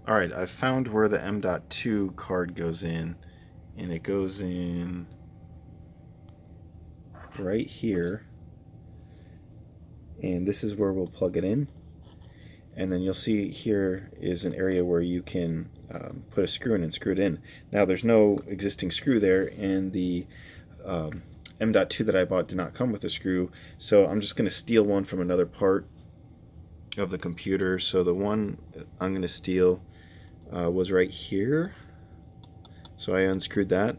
Alright, I've found where the M.2 card goes in, and it goes in right here, and this is where we'll plug it in. And then you'll see here is an area where you can put a screw in and screw it in. Now there's no existing screw there, and the M.2 that I bought did not come with a screw, so I'm just going to steal one from another part of the computer. So the one I'm going to steal was right here, so I unscrewed that.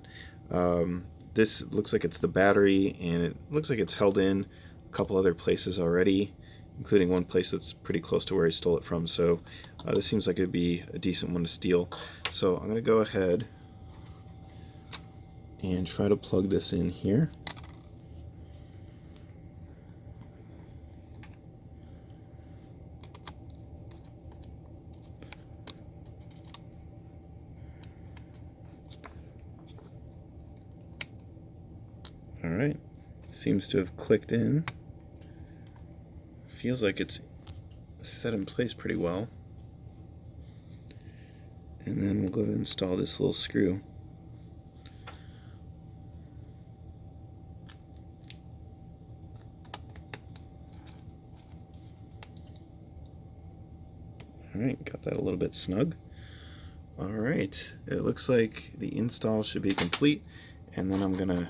This looks like it's the battery, and it looks like it's held in a couple other places already, including one place that's pretty close to where I stole it from. So this seems like it'd be a decent one to steal. So I'm going to go ahead and try to plug this in here. Alright, seems to have clicked in. Feels like it's set in place pretty well. And then we'll go to install this little screw. Alright, got that a little bit snug. Alright, it looks like the install should be complete, and then I'm going to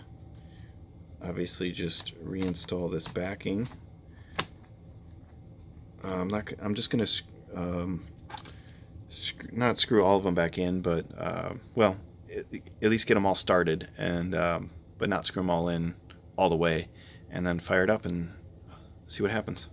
obviously just reinstall this backing. I'm just going to not screw all of them back in, but well, at least get them all started, and but not screw them all in all the way, and then fire it up and see what happens.